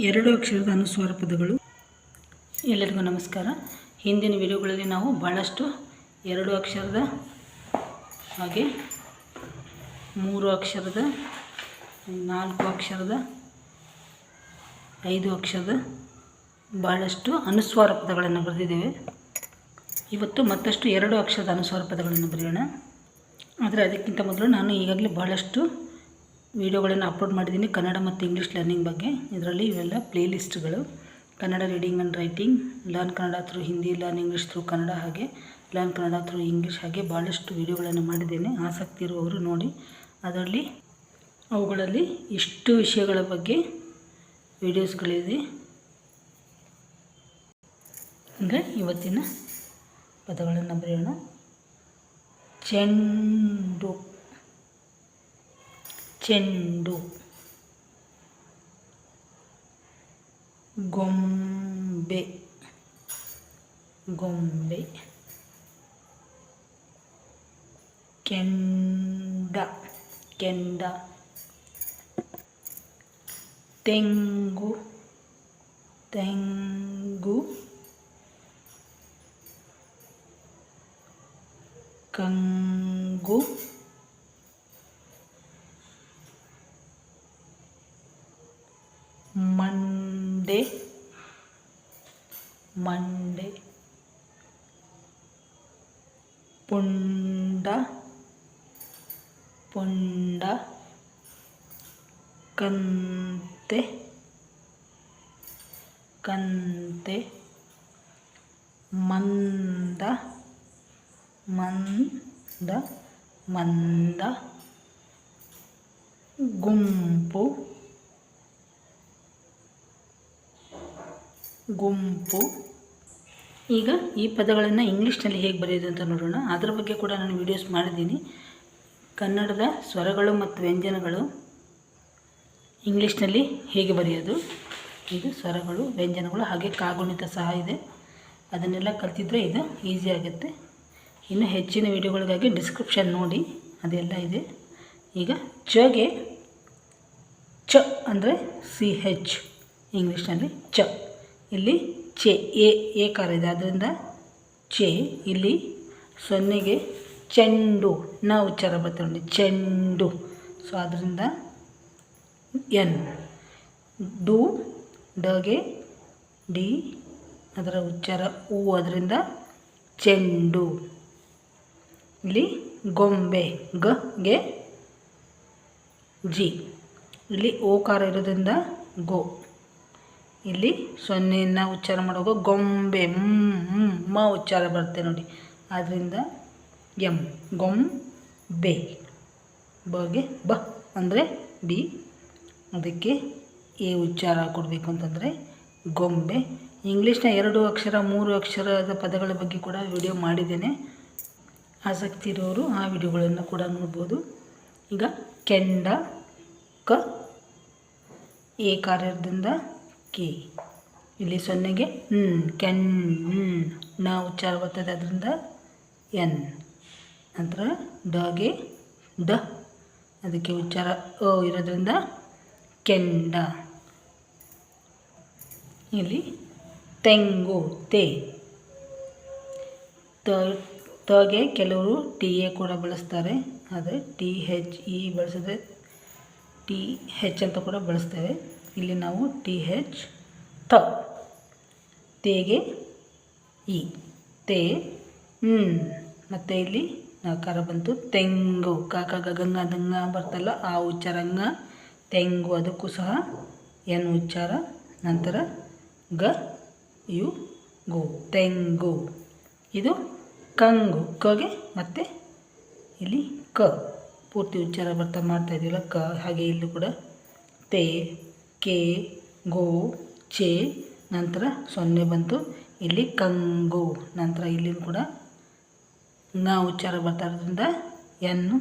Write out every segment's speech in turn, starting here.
ಎರಡು ಅಕ್ಷರದ ಅನುಸ್ವಾರ ಪದಗಳು. ಎಲ್ಲರಿಗೂ ನಮಸ್ಕಾರ. ಹಿಂದಿನ ವಿಡಿಯೋಗಳಲ್ಲಿ ನಾವು ಬಹಳಷ್ಟು ಎರಡು ಅಕ್ಷರದ ಹಾಗೆ ಮೂರು ಅಕ್ಷರದ, ನಾಲ್ಕು ಅಕ್ಷರದ, ಐದು ಅಕ್ಷರದ ಬಹಳಷ್ಟು ಅನುಸ್ವಾರ ಪದಗಳನ್ನು ಬರೆದಿದ್ದೇವೆ. ಇವತ್ತು ಮತ್ತಷ್ಟು ಎರಡು ಅಕ್ಷರದ ಅನುಸ್ವಾರ ಪದಗಳನ್ನು ಬರೆಯೋಣ. ಆದರೆ ಅದಕ್ಕಿಂತ ಮೊದಲು ನಾನು ಈಗಾಗಲೇ ಬಹಳಷ್ಟು ವಿಡಿಯೋಗಳನ್ನು ಅಪ್ಲೋಡ್ ಮಾಡಿದ್ದೀನಿ ಕನ್ನಡ ಮತ್ತು ಇಂಗ್ಲೀಷ್ ಲರ್ನಿಂಗ್ ಬಗ್ಗೆ. ಇದರಲ್ಲಿ ಇವೆಲ್ಲ ಪ್ಲೇ ಲಿಸ್ಟ್ಗಳು: Kannada reading and writing, learn Kannada through Hindi, learn English through Kannada, ಹಾಗೆ ಲರ್ನ್ ಕನ್ನಡ ಥ್ರೂ ಇಂಗ್ಲೀಷ್, ಹಾಗೆ ಭಾಳಷ್ಟು ವಿಡಿಯೋಗಳನ್ನು ಮಾಡಿದ್ದೇನೆ. ಆಸಕ್ತಿ ಇರುವವರು ನೋಡಿ. ಅದರಲ್ಲಿ ಅವುಗಳಲ್ಲಿ ಇಷ್ಟು ವಿಷಯಗಳ ಬಗ್ಗೆ ವಿಡಿಯೋಸ್ಗಳಿದೆ. ಈಗ ಇವತ್ತಿನ ಪದಗಳನ್ನು ಬರೆಯೋಣ. ಚೆಂಡು, ಚೆಂಡು. ಗೊಂಬೆ, ಗೊಂಬೆ. ಕೆಂಡ, ಕೆಂಡ. ತೆಂಗು, ತೆಂಗು. ಕಂಗು, ಮಂಡೆ, ಮಂಡೆ. ಪುಂಡ, ಪುಂಡ. ಕಂತೆ, ಕಂತೆ. ಮಂದ, ಮಂದ, ಮಂದ. ಗುಂಪು, ಗುಂಪು. ಈಗ ಈ ಪದಗಳನ್ನು ಇಂಗ್ಲೀಷ್ನಲ್ಲಿ ಹೇಗೆ ಬರೆಯೋದು ಅಂತ ನೋಡೋಣ. ಅದರ ಬಗ್ಗೆ ಕೂಡ ನಾನು ವಿಡಿಯೋಸ್ ಮಾಡಿದ್ದೀನಿ. ಕನ್ನಡದ ಸ್ವರಗಳು ಮತ್ತು ವ್ಯಂಜನಗಳು ಇಂಗ್ಲೀಷ್ನಲ್ಲಿ ಹೇಗೆ ಬರೆಯೋದು, ಇದು ಸ್ವರಗಳು, ವ್ಯಂಜನಗಳು, ಹಾಗೆ ಕಾಗುಣಿತ ಸಹ ಇದೆ. ಅದನ್ನೆಲ್ಲ ಕಲ್ತಿದ್ರೆ ಇದು ಈಸಿ ಆಗುತ್ತೆ. ಇನ್ನು ಹೆಚ್ಚಿನ ವಿಡಿಯೋಗಳಿಗಾಗಿ ಡಿಸ್ಕ್ರಿಪ್ಷನ್ ನೋಡಿ, ಅದೆಲ್ಲ ಇದೆ. ಈಗ ಚಗೆ ಚ ಅಂದರೆ CH ಇಂಗ್ಲೀಷ್ನಲ್ಲಿ ಚ. ಇಲ್ಲಿ ಚೆ ಎ ಕಾರ ಇದೆ, ಅದರಿಂದ ಚೆ. ಇಲ್ಲಿ ಸೊನ್ನೆಗೆ ಚೆಂಡು ನ ಉಚ್ಚಾರ ಬರ್ತದೆ ನೋಡಿ, ಚೆಂಡು. ಸೊ ಅದರಿಂದ ಎನ್. ಡು, ಡಗೆ ಡಿ, ಅದರ ಉಚ್ಚಾರ ಉ, ಅದರಿಂದ ಚೆಂಡು. ಇಲ್ಲಿ ಗೊಂಬೆ, ಗೆ ಜಿ. ಇಲ್ಲಿ ಓಕಾರ ಇರೋದ್ರಿಂದ ಗೋ. ಇಲ್ಲಿ ಸೊನ್ನೆಯನ್ನು ಉಚ್ಚಾರ ಮಾಡುವಾಗ ಗೊಂಬೆ ಮ ಉಚ್ಚಾರ ಬರುತ್ತೆ ನೋಡಿ, ಆದ್ದರಿಂದ ಎಂ. ಗೊಂಬೆ. ಬಗೆ ಬ ಅಂದರೆ ಬಿ, ಅದಕ್ಕೆ ಎ ಉಚ್ಚಾರ ಕೊಡಬೇಕು ಅಂತಂದರೆ ಗೊಂಬೆ. ಇಂಗ್ಲೀಷ್ನ 2 ಅಕ್ಷರ 3 ಅಕ್ಷರದ ಪದಗಳ ಬಗ್ಗೆ ಕೂಡ ವಿಡಿಯೋ ಮಾಡಿದ್ದೇನೆ. ಆಸಕ್ತಿ ಇರೋರು ಆ ವಿಡಿಯೋಗಳನ್ನು ಕೂಡ ನೋಡ್ಬೋದು. ಈಗ ಕೆಂಡ, ಕ ಎ ಕಾರ್ಯದಿಂದ ಕೆ. ಇಲ್ಲಿ ಸೊನ್ನೆಗೆ ಕೆನ್ ನ ಉಚ್ಚಾರ ಬರ್ತದೆ, ಅದರಿಂದ ಎನ್. ನಂತರ ಡಗೆ ಡ, ಅದಕ್ಕೆ ಉಚ್ಚಾರ ಅ ಇರೋದ್ರಿಂದ ಕೆಂಡ. ಇಲ್ಲಿ ತೆಂಗು, ತೆ. ತಗೆ ಕೆಲವರು TA ಕೂಡ ಬಳಸ್ತಾರೆ, ಆದರೆ THE ಬಳಸಿದ್ರೆ TH ಅಂತ ಕೂಡ ಬಳಸ್ತೇವೆ. ಇಲ್ಲಿ ನಾವು TH ತ. ತೇಗೆ ಇ, ತೇ. ಮತ್ತು ಇಲ್ಲಿ ನಕಾರ ಬಂತು ತೆಂಗು, ಕಾಕ ಗಂಗ ದಂಗ ಬರ್ತಲ್ಲ ಆ ಉಚ್ಚಾರಂಗ ತೆಂಗು, ಅದಕ್ಕೂ ಸಹ ಎನ್ ಉಚ್ಚಾರ. ನಂತರ ಗ ಯು ಗು, ತೆಂಗು. ಇದು ಕಂಗು, ಕಗೆ ಮತ್ತು ಇಲ್ಲಿ ಕ ಪೂರ್ತಿ ಉಚ್ಚಾರ ಮಾಡ್ತಾ ಇದೆಯಲ್ಲ ಕ. ಹಾಗೆ ಇಲ್ಲಿ ಕೂಡ ತೇ, ಕೆ, ಗೋ, ಚೆ. ನಂತರ ಸೊನ್ನೆ ಬಂತು, ಇಲ್ಲಿ ಕಂಗು. ನಂತರ ಇಲ್ಲಿ ಕೂಡ ನ ಉಚ್ಚಾರ ಬರ್ತಾ ಇರೋದ್ರಿಂದ ಎನ್ನು.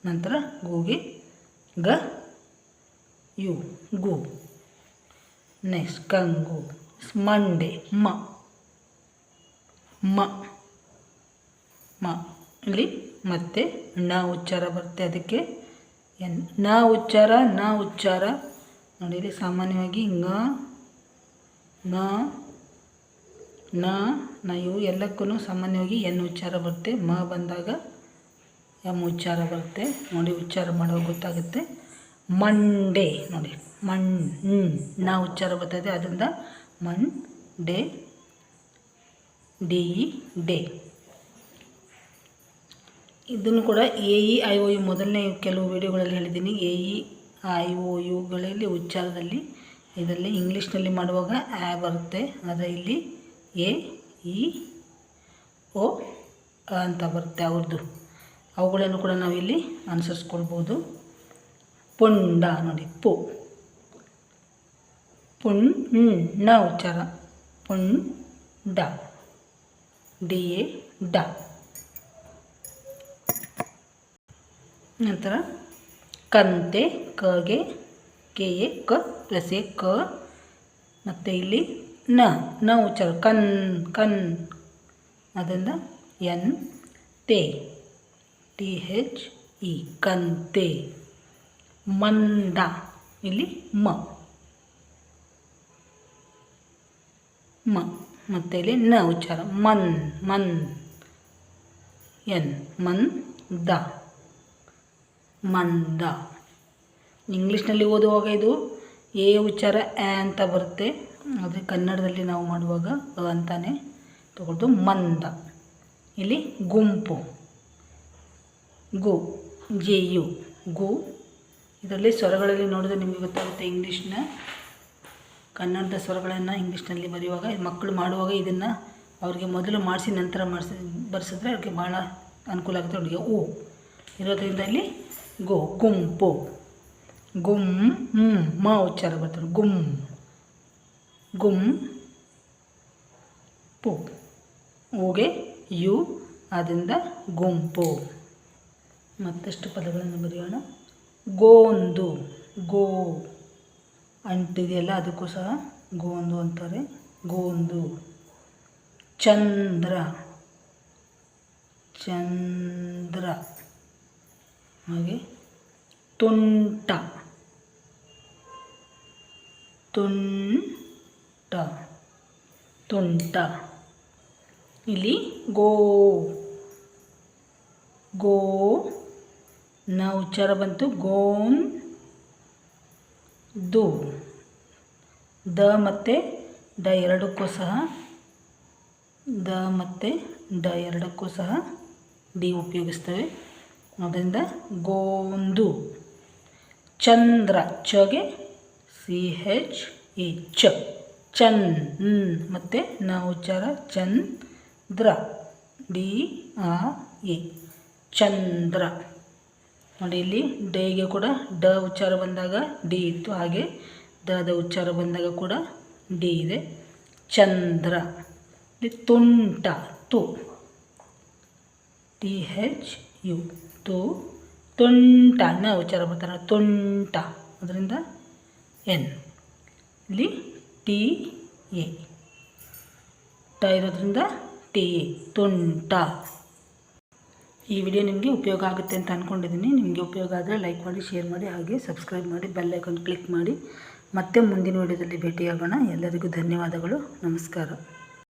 ನಂತರ ಗೋಗೆ ಗ ಯು ಗು. ನೆಕ್ಸ್ಟ್ ಕಂಗು. ಮಂಡೆ, ಮ ಮ ಮ. ಇಲ್ಲಿ ಮತ್ತೆ ನ ಉಚ್ಚಾರ ಬರುತ್ತೆ, ಅದಕ್ಕೆ ಎನ್. ನ ಉಚ್ಚಾರ ನೋಡಿ, ಇಲ್ಲಿ ಸಾಮಾನ್ಯವಾಗಿ ಂಗ ನ ನ ಇವು ಎಲ್ಲಕ್ಕೂ ಸಾಮಾನ್ಯವಾಗಿ ಎನ್ ಉಚ್ಚಾರ ಬರುತ್ತೆ. ಮ ಬಂದಾಗ ಎಮ್ ಉಚ್ಚಾರ ಬರುತ್ತೆ. ನೋಡಿ ಉಚ್ಚಾರ ಮಾಡುವಾಗ ಗೊತ್ತಾಗುತ್ತೆ. ಮಂಡೆ ನೋಡಿ ನ ಉಚ್ಚಾರ ಬರ್ತದೆ, ಅದರಿಂದ ಮಂಡೆ ಡಿ ಡೇ. ಇದನ್ನು ಕೂಡ AEIOU ಮೊದಲನೇ ಕೆಲವು ವಿಡಿಯೋಗಳಲ್ಲಿ ಹೇಳಿದ್ದೀನಿ. AEIOUಗಳಲ್ಲಿ ಉಚ್ಚಾರದಲ್ಲಿ ಇದರಲ್ಲಿ ಇಂಗ್ಲೀಷ್ನಲ್ಲಿ ಮಾಡುವಾಗ ಬರುತ್ತೆ, ಆದರೆ ಇಲ್ಲಿ AEO ಅಂತ ಬರುತ್ತೆ ಅವ್ರದ್ದು. ಅವುಗಳನ್ನು ಕೂಡ ನಾವಿಲ್ಲಿ ಅನುಸರಿಸ್ಕೊಳ್ಬೋದು. ಪುಂಡ ನೋಡಿ ಪುಣ್ಣ ಉಚ್ಚಾರ, ಪುಂಡ DA ಡ. ನಂತರ ಕಂತೆ ಕಗೆ KA ಕ ಪ್ಲಸ್ ಎ ಕ, ಮತ್ತು ಇಲ್ಲಿ ನ ಉಚ್ಚಾರ ಕನ್, ಅದರಿಂದ ಎನ್ ತೇ THE ಕಂತೆ. ಮಂದ ಇಲ್ಲಿ ಮ ಮತ್ತು ಇಲ್ಲಿ ನ ಉಚ್ಚಾರ ಮನ್ ಎನ್ ಮಂದ. ಇಂಗ್ಲೀಷ್ನಲ್ಲಿ ಓದುವಾಗ ಇದು ಎ ಉಚ್ಚಾರ ಅಂತ ಬರುತ್ತೆ, ಆದರೆ ಕನ್ನಡದಲ್ಲಿ ನಾವು ಮಾಡುವಾಗ ಅಂತಾನೆ ತಗೊಳ್ದು. ಮಂದ. ಇಲ್ಲಿ ಗುಂಪು GU ಗು. ಇದರಲ್ಲಿ ಸ್ವರಗಳಲ್ಲಿ ನೋಡಿದ್ರೆ ನಿಮಗೆ ಗೊತ್ತಾಗುತ್ತೆ ಇಂಗ್ಲೀಷ್ನ ಕನ್ನಡದ ಸ್ವರಗಳನ್ನು ಇಂಗ್ಲೀಷ್ನಲ್ಲಿ ಬರೆಯುವಾಗ ಮಕ್ಕಳು ಮಾಡುವಾಗ ಇದನ್ನು ಅವ್ರಿಗೆ ಮೊದಲು ಮಾಡಿಸಿ ನಂತರ ಬರೆಸಿದ್ರೆ ಅವ್ರಿಗೆ ಭಾಳ ಅನುಕೂಲ ಆಗುತ್ತೆ. ಅವರಿಗೆ ಓ ಇರೋದ್ರಿಂದ ಇಲ್ಲಿ ಗುಂಪು. ಮ ಉಚ್ಚಾರ ಬರ್ತದೆ, ಗುಂಪು. ಓಗೆ ಯು, ಆದ್ದರಿಂದ ಗುಂಪು. ಮತ್ತಷ್ಟು ಪದಗಳನ್ನು ಬರೆಯೋಣ. ಗೋಂದು ಅಂಟಿದೆಯಲ್ಲ ಅದಕ್ಕೂ ಸಹ ಗೋಂದು ಅಂತಾರೆ, ಗೋಂದು. ಚಂದ್ರ ಹಾಗೆ ತುಂಟ ಇಲ್ಲಿ ಗೋ ನ ಉಚ್ಚಾರ ಬಂತು, ಗೋಂದು. ದ ಮತ್ತು ಡ ಎರಡಕ್ಕೂ ಸಹ ಡಿ ಉಪಯೋಗಿಸ್ತೇವೆ, ಅದರಿಂದ ಗೋಂದು. ಚಂದ್ರ ಚಗೆ CHE ಮತ್ತು ನ ಉಚ್ಚಾರ ಚಂದ್ರ DRE ಚಂದ್ರ. ನೋಡಿ ಇಲ್ಲಿ ಡೇಗೆ ಕೂಡ ಡ ಉಚ್ಚಾರ ಬಂದಾಗ ಡಿ ಇತ್ತು, ಹಾಗೆ ದ ಉಚ್ಚಾರ ಬಂದಾಗ ಕೂಡ ಡಿ ಇದೆ. ಚಂದ್ರ. ತುಂಟ THU ತುಂಟ ನ ಉಚ್ಚಾರ ಬರ್ತಾರೆ, ತುಂಟ, ಅದರಿಂದ ಎನ್. ಇಲ್ಲಿ TA ಇರೋದ್ರಿಂದ TA ತುಂಟ. ಈ ವಿಡಿಯೋ ನಿಮಗೆ ಉಪಯೋಗ ಆಗುತ್ತೆ ಅಂತ ಅಂದ್ಕೊಂಡಿದ್ದೀನಿ. ನಿಮಗೆ ಉಪಯೋಗ ಆದರೆ ಲೈಕ್ ಮಾಡಿ, ಶೇರ್ ಮಾಡಿ, ಹಾಗೆ ಸಬ್ಸ್ಕ್ರೈಬ್ ಮಾಡಿ, ಬೆಲ್ ಐಕಾನ್ ಕ್ಲಿಕ್ ಮಾಡಿ. ಮತ್ತೆ ಮುಂದಿನ ವಿಡಿಯೋದಲ್ಲಿ ಭೇಟಿಯಾಗೋಣ. ಎಲ್ಲರಿಗೂ ಧನ್ಯವಾದಗಳು. ನಮಸ್ಕಾರ.